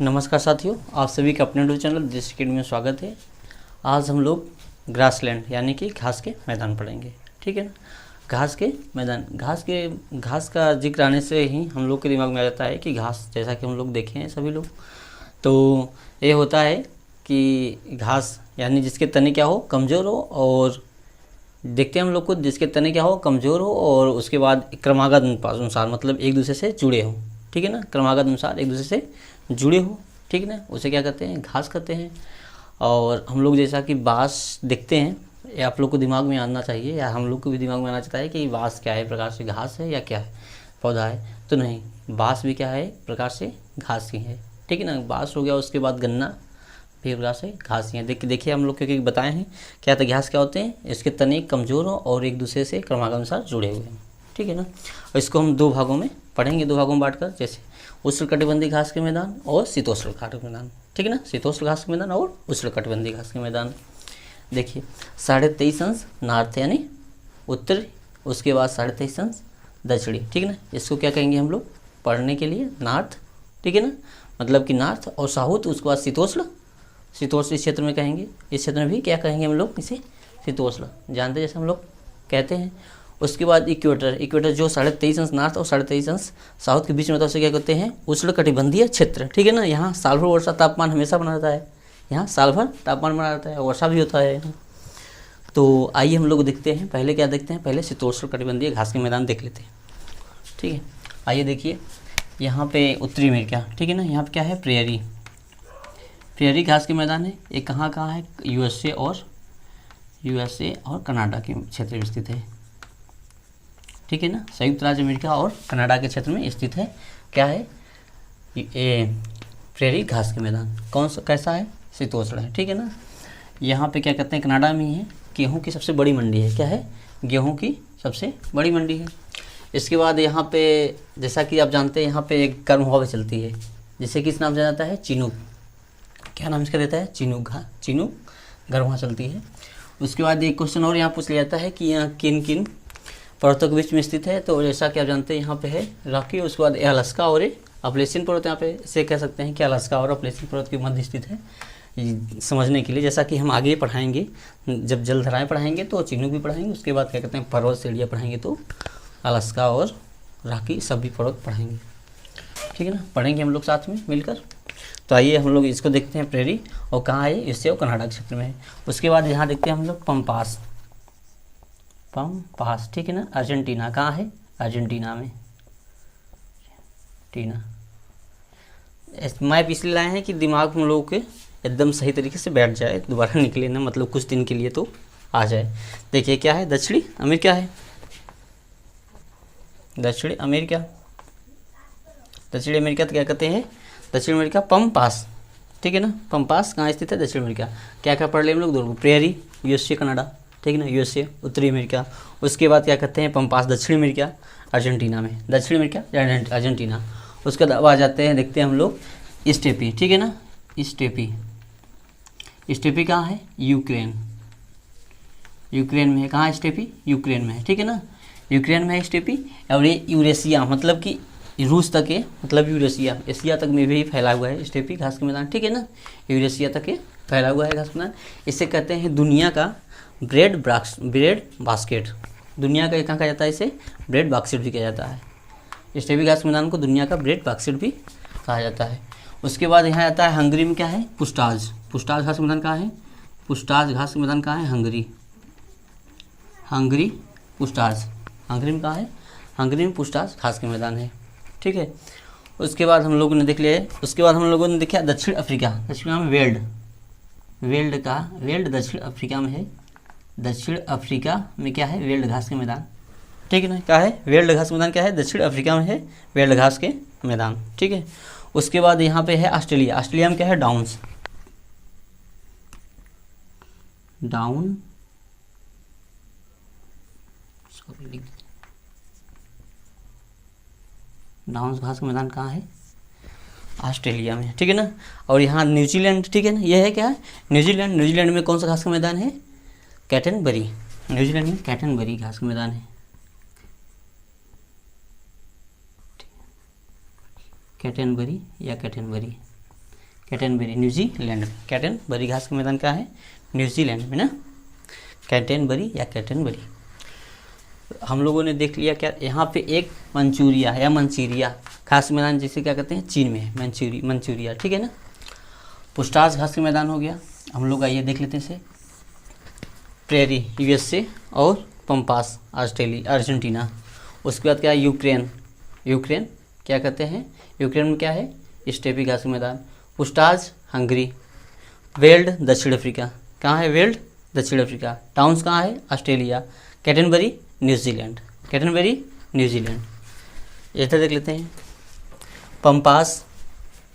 नमस्कार साथियों, आप सभी का अपने यूट्यूब चैनल देश अकेडमी में स्वागत है। आज हम लोग ग्रासलैंड यानी कि घास के मैदान पढ़ेंगे। ठीक है ना। घास के मैदान, घास का जिक्र आने से ही हम लोग के दिमाग में आ जाता है कि घास, जैसा कि हम लोग देखे हैं सभी लोग, तो ये होता है कि घास यानी जिसके तने क्या हो, कमज़ोर हो, और देखते हैं हम लोग को जिसके तने क्या हो, कमज़ोर हो, और उसके बाद क्रमागत अनुसार मतलब एक दूसरे से जुड़े हो। ठीक है ना, क्रमागत अनुसार एक दूसरे से जुड़े हो। ठीक है ना, उसे क्या कहते हैं, घास कहते हैं। और हम लोग जैसा कि बाँस देखते हैं, ये आप लोग को दिमाग में आना चाहिए, या हम लोग को भी दिमाग में आना चाहता है कि बाँस क्या है, प्रकार से घास है या क्या है, पौधा है। तो नहीं, बाँस भी क्या है, प्रकार से घास ही है। ठीक है ना, बाँस हो गया, उसके बाद गन्ना भी प्रकार से घास ही है। देखिए हम लोग क्योंकि बताए हैं क्या, तो घास क्या होते हैं, इसके तने कमज़ोर हो और एक दूसरे से क्रमानुसार जुड़े हुए हैं। ठीक है ना। और इसको हम दो भागों में पढ़ेंगे, दो भागों में बांटकर, जैसे उष्णकटिबंधीय घास के मैदान और शीतोष्ण घास के मैदान। ठीक है ना, शीतोष्ण घास के मैदान और उष्णकटिबंधीय घास के मैदान। देखिए 23.5 अंश नॉर्थ यानी उत्तरी, उसके बाद 23.5 अंश दक्षिणी। ठीक है ना, इसको क्या कहेंगे हम लोग पढ़ने के लिए, नॉर्थ। ठीक है ना, मतलब कि नॉर्थ और साउथ, उसके बाद शीतोष्ण इस क्षेत्र में कहेंगे। इस क्षेत्र में भी क्या कहेंगे हम लोग, इसे शीतोष्ण जानते हैं, जैसे हम लोग कहते हैं। उसके बाद इक्वेटर जो 23.5 अंश नॉर्थ और 23.5 अंश साउथ के बीच में होता है, उसे क्या कहते हैं, उष्णकटिबंधीय क्षेत्र। ठीक है ना, यहाँ साल भर वर्षा, तापमान हमेशा बना रहता है, यहाँ साल भर तापमान बना रहता है, वर्षा भी होता है यहाँ। तो आइए हम लोग देखते हैं, पहले क्या देखते हैं, पहले शीतोष्णकटिबंधीय घास के मैदान देख लेते हैं। ठीक है, आइए देखिए यहाँ पे उत्तरी अमेरिका। ठीक है ना, यहाँ पे क्या है, प्रेयरी घास के मैदान है। ये कहाँ है, यूएसए और कनाडा के क्षेत्र में स्थित है। ठीक है ना, संयुक्त राज्य अमेरिका और कनाडा के क्षेत्र में स्थित है। क्या है ये, प्रेयरी घास के मैदान। कौन सा, कैसा है, शीतोष्ण है। ठीक है ना, यहाँ पे क्या कहते हैं, कनाडा में ही है, गेहूँ की सबसे बड़ी मंडी है। क्या है, गेहूँ की सबसे बड़ी मंडी है। इसके बाद यहाँ पे जैसा कि आप जानते हैं, यहाँ पे एक गर्म हवा चलती है, जिसे किस नाम से जाता है, चिनूक। क्या नाम इसका देता है, चिनूक। हाँ, चिनूक गर्म हवा चलती है। उसके बाद एक क्वेश्चन और यहाँ पूछ लिया जाता है कि यहाँ किन किन पर्वतों के बीच में स्थित है। तो जैसा कि आप जानते हैं, यहाँ पे है रॉकी, उसके बाद अलास्का और अपलेशियन पर्वत। यहाँ पे इसे कह सकते हैं कि अलास्का और अपलेशियन पर्वत के मध्य स्थित है। समझने के लिए, जैसा कि हम आगे पढ़ाएंगे, जब जलधाराएँ पढ़ाएंगे तो चिनूक भी पढ़ाएंगे, उसके बाद क्या कहते हैं, पर्वत श्रेणियाँ पढ़ाएंगे तो अलास्का और रॉकी सभी पर्वत पढ़ाएंगे। ठीक है ना, पढ़ेंगे हम लोग साथ में मिलकर। तो आइए हम लोग इसको देखते हैं, प्रेरी, और कहाँ है, इससे और कनाडा के क्षेत्र में है। उसके बाद यहाँ देखते हैं हम लोग पम्पास। ठीक है ना, अर्जेंटीना। कहाँ है, अर्जेंटीना में, मैप इसलिए लाए हैं कि दिमाग हम लोगों के एकदम सही तरीके से बैठ जाए, दोबारा निकले ना, मतलब कुछ दिन के लिए तो आ जाए। देखिए क्या है, दक्षिणी अमेरिका है, दक्षिणी अमेरिका तो क्या कहते हैं, दक्षिण अमेरिका पम्पास। ठीक है ना, पम्पास कहाँ स्थित है, दक्षिण अमेरिका। क्या क्या पढ़ लिया हम लोग, दो, प्रेयरी यूएसए कनाडा। ठीक है ना, यूएसए उत्तरी अमेरिका। उसके बाद क्या कहते हैं, पम्पास दक्षिण अमेरिका, अर्जेंटीना में, दक्षिण अमेरिका अर्जेंटीना। उसके बाद आ जाते हैं, देखते हैं हम लोग स्टेपी। ठीक है ना, स्टेपी कहाँ है, यूक्रेन में है। कहाँ स्टेपी, यूक्रेन में है। ठीक है ना, यूक्रेन में है स्टेपी। और ये यूरेशिया मतलब कि रूस तक है, मतलब यूरेशिया, एशिया तक में भी फैला हुआ है स्टेपी घास के मैदान। ठीक है ना, यूरेशिया तक ये फैला हुआ है घास के मैदान। इसे कहते हैं दुनिया का ब्रेड बास्केट। दुनिया का कहाँ कहा जाता है, इसे ब्रेड बास्केट भी कहा जाता है। स्टेपी घास के मैदान को दुनिया का ब्रेड बास्केट भी कहा जाता है। उसके बाद यहाँ आता है हंगरी में, क्या है, पुस्टाज घास के मैदान कहाँ है, पुस्टाज घास के मैदान कहाँ है, हंगरी पुस्टाज। हंगरी में कहाँ है, हंगरी में पुस्टाज घास के मैदान है। ठीक है, उसके बाद हम लोगों ने देख लिया है। उसके बाद हम लोगों ने देखा दक्षिण अफ्रीका में वेल्ड दक्षिण अफ्रीका में है। दक्षिण अफ्रीका में क्या है, वेल्ड घास के मैदान। ठीक है ना, क्या है, वेल्ड घास के मैदान। क्या है, दक्षिण अफ्रीका में है वेल्ड घास के मैदान। ठीक है, उसके बाद यहाँ पे है ऑस्ट्रेलिया में क्या है, डाउन्स घास का मैदान कहाँ है, ऑस्ट्रेलिया में। ठीक है ना, और यहाँ न्यूजीलैंड। ठीक है ना, यह है क्या है, न्यूजीलैंड में कौन सा घास का मैदान है, कैटनबरी। न्यूजीलैंड में कैटनबरी घास का मैदान है। कैटनबरी। कैटनबरी न्यूजीलैंड में। कैटनबरी घास का मैदान कहाँ है? न्यूजीलैंड में ना, कैटनबरी या कैटनबरी। हम लोगों ने देख लिया क्या, यहाँ पे एक मंचूरिया या मंचीरिया घास के मैदान जिसे क्या कहते हैं, चीन में है मंचूरिया, ठीक है ना। पुस्टास घास के मैदान हो गया। हम लोग आइए देख लेते हैं इसे। प्रेरी यूएसए और पंपास अर्जेंटीना। उसके बाद क्या है, यूक्रेन क्या कहते हैं, यूक्रेन में क्या है, स्टेपी घास के मैदान। Pusztas Hungary. वेल्ड दक्षिण अफ्रीका, कहाँ है वेल्ड? दक्षिण अफ्रीका। टाउन्स कहाँ है? Australia. Canterbury New Zealand, Canterbury New Zealand. इधर देख लेते हैं। पंपास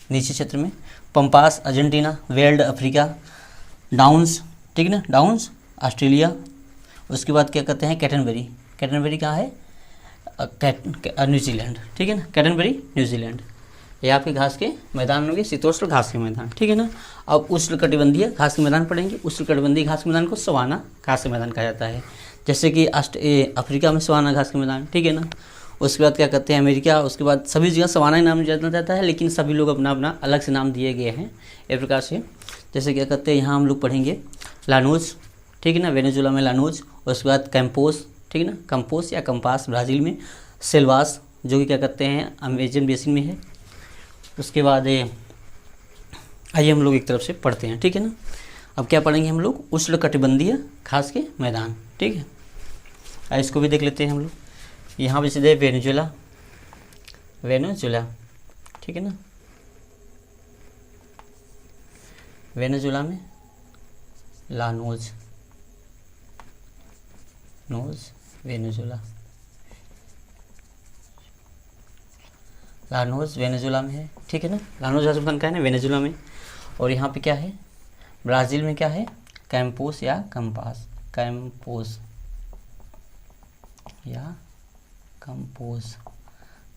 नीचे क्षेत्र में, pampas Argentina, veld Africa, downs, ठीक है ना, डाउन्स ऑस्ट्रेलिया। उसके बाद क्या कहते हैं, कैटनबरी कहाँ है? न्यूजीलैंड, ठीक है ना, कैटनबरी न्यूजीलैंड। ये आपके घास के मैदान होंगे, शीतोष्ण घास के मैदान, ठीक है ना। अब उष्णकटिबंधीय घास के मैदान पढ़ेंगे। उष्णकटिबंधीय घास के मैदान को सवाना घास के मैदान कहा जाता है, जैसे कि अफ्रीका में सवाना घास के मैदान, ठीक है ना। उसके बाद क्या कहते हैं, अमेरिका। उसके बाद सभी जगह सवाना ही नाम जाना जाता है, लेकिन सभी लोग अपना अपना अलग से नाम दिए गए हैं इस प्रकार से। जैसे क्या कहते हैं, यहाँ हम लोग पढ़ेंगे लानोज, ठीक है ना, वेनेजुला में लानोज। उसके बाद कैंपोस, ठीक है ना, कंपोस या कंपास ब्राज़ील में। सेल्वास जो कि क्या कहते हैं, अमेजन बेसिन में है। उसके बाद आइए हम लोग एक तरफ से पढ़ते हैं, ठीक है ना। अब क्या पढ़ेंगे हम लोग, उष्णकटिबंधीय घास के मैदान, ठीक है। इसको भी देख लेते हैं हम लोग। यहाँ पे सीधे वेनेजुला, ठीक है ना, वेनेजुला में लानोज, वेनेजुला, लानोज वेनेजुला में है, ठीक है ना। लानोज हस्बैंड का है ना, वेनेजुला में। और यहाँ पे क्या है, ब्राज़ील में क्या है, कैंपोस या कंपास, कैंपोस या कंपोस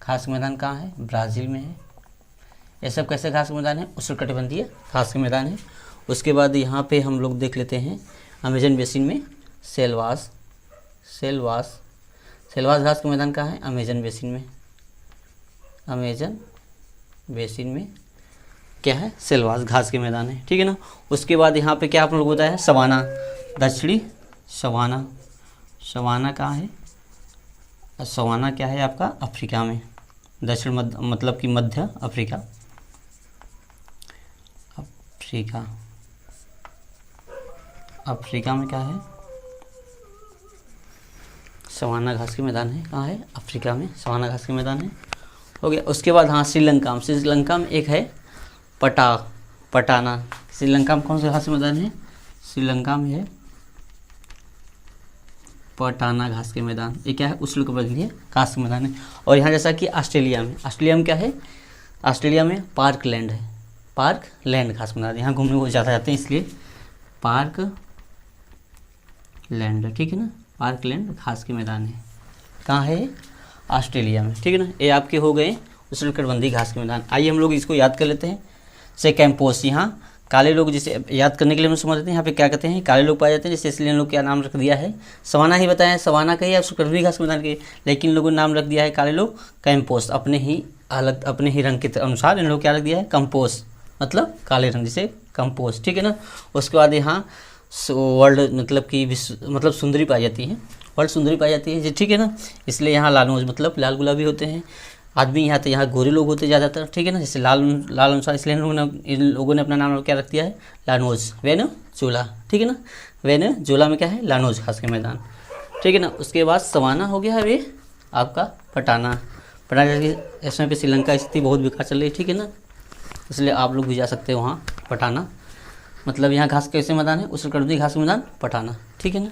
घास के मैदान कहाँ है, ब्राज़ील में है। ये सब कैसे घास के मैदान है, उष्णकटिबंधीय घास के मैदान है। उसके बाद यहाँ पे हम लोग देख लेते हैं अमेजन बेसिन में सेल्वास घास के मैदान कहाँ है, अमेजन बेसिन में क्या है, सेल्वास घास के मैदान है, ठीक है ना। उसके बाद यहाँ पे क्या आप लोग बताया है, सवाना, दक्षिणी सवाना कहाँ है, सवाना क्या है आपका, अफ्रीका में, दक्षिण मतलब कि मध्य अफ्रीका में क्या है, सवाना घास के मैदान है, कहाँ है, अफ्रीका में सवाना घास के मैदान है, हो गया। उसके बाद हाँ, श्रीलंका में एक है पटाना। श्रीलंका में कौन सा घास के मैदान है, श्रीलंका में है पटाना घास के मैदान। ये क्या है, उष्णकटिबंधीय घास के मैदान है। और यहाँ जैसा कि ऑस्ट्रेलिया में क्या है, ऑस्ट्रेलिया में पार्कलैंड है, पार्कलैंड घास के मैदान। यहाँ घूमने को ज़्यादा जाते हैं इसलिए पार्कलैंड, ठीक है ना, पार्कलैंड घास के मैदान है, कहाँ है, ऑस्ट्रेलिया में, ठीक है ना। ये आपके हो गए उष्णकटिबंधीय घास के मैदान। आइए हम लोग इसको याद कर लेते हैं। से कैंपोस, यहाँ काले लोग, जिसे याद करने के लिए हम समझ लेते हैं, यहाँ पे क्या कहते हैं, काले लोग पाए जाते हैं, जैसे इसलिए इन लोग क्या नाम रख दिया है, सवाना ही बताया, सवाना का ही उष्णकटिबंधीय घास के मैदान के, लेकिन लोगों ने नाम रख दिया है काले लोग कैंपोस, अपने ही रंग के अनुसार इन लोग क्या रख दिया है, कंपोस, मतलब काले रंग, जिसे कंपोस, ठीक है ना। उसके बाद यहाँ वर्ल्ड मतलब कि विश्व मतलब सुंदरी पाई जाती है, वर्ल्ड सुंदरी पाई जाती है, ठीक है ना। इसलिए यहाँ लालनोज मतलब लाल गुलाबी होते हैं आदमी, यहाँ गोरे लोग होते ज़्यादातर, ठीक है ना, जैसे लाल अनुसार, इसलिए इन लोगों ने अपना नाम क्या रख दिया है, लानोज वेनेजुला, ठीक है ना। वेनेजुला में क्या है, लानोज घास के मैदान, ठीक है ना। उसके बाद सवाना हो गया है ये आपका पटाना की इस समय पे श्रीलंका की स्थिति बहुत बेकार चल रही है, ठीक है ना, इसलिए आप लोग भी जा सकते हो वहाँ पटाना, मतलब यहाँ घास कैसे मैदान है, उष्णकटिबंधीय घास के मैदान पटाना, ठीक है ना।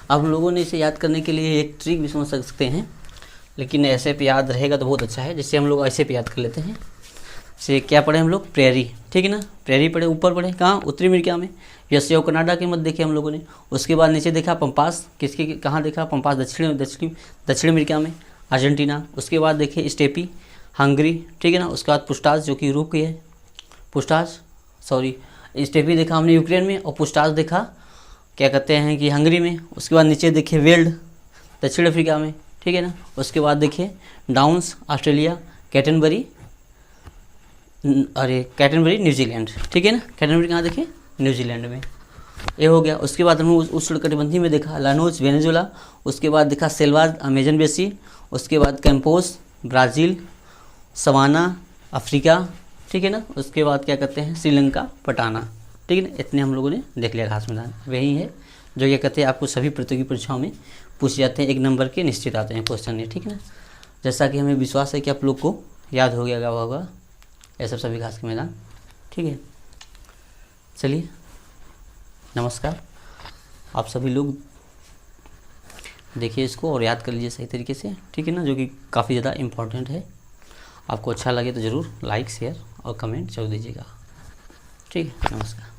अब हम लोगों ने इसे याद करने के लिए एक ट्रिक भी समझ सकते हैं, लेकिन ऐसे पे याद रहेगा तो बहुत अच्छा है। जैसे हम लोग ऐसे पे याद कर लेते हैं, जैसे क्या पढ़े हम लोग, प्रेरी, ठीक है ना, प्रेरी पढ़े, ऊपर पढ़े कहाँ, उत्तरी अमेरिका में, यूएसए और कनाडा के मध्य देखे हम लोगों ने। उसके बाद नीचे देखा पंपास, किसके कहाँ देखा, पंपास दक्षिण अमेरिका में, अर्जेंटीना। उसके बाद देखे स्टेपी हंगरी, ठीक है ना। उसके बाद पुस्टास जो कि यूरोप की है, स्टेपी देखा हमने यूक्रेन में, और पुस्टास देखा क्या कहते हैं कि हंगरी में। उसके बाद नीचे देखे वेल्ड दक्षिण अफ्रीका में, ठीक है ना। उसके बाद देखिए डाउन्स ऑस्ट्रेलिया, कैटनबरी अरे कैटनबरी न्यूजीलैंड, ठीक है ना। कैटनबरी कहाँ देखे, न्यूजीलैंड में, ये हो गया। उसके बाद हमने उष्णकटिबंधीय में देखा लानोज वेनेजुला, उसके बाद देखा सेल्वाज अमेजन बेसी, उसके बाद कैंपोस ब्राज़ील, सवाना अफ्रीका, ठीक है ना। उसके बाद क्या कहते हैं, श्रीलंका पटाना, ठीक है ना। इतने हम लोगों ने देख लिया घास मैदान। वही है जो क्या कहते हैं आपको सभी प्रतियोगी परीक्षाओं में पूछे जाते हैं, 1 नंबर के निश्चित आते हैं क्वेश्चन ये, ठीक है ना। जैसा कि हमें विश्वास है कि आप लोग को याद हो गया होगा ये सब सभी घास के मैदान, ठीक है। चलिए नमस्कार, आप सभी लोग देखिए इसको और याद कर लीजिए सही तरीके से, ठीक है ना, जो कि काफ़ी ज़्यादा इम्पोर्टेंट है। आपको अच्छा लगे तो ज़रूर लाइक शेयर और कमेंट जरूर दीजिएगा, ठीक है। नमस्कार।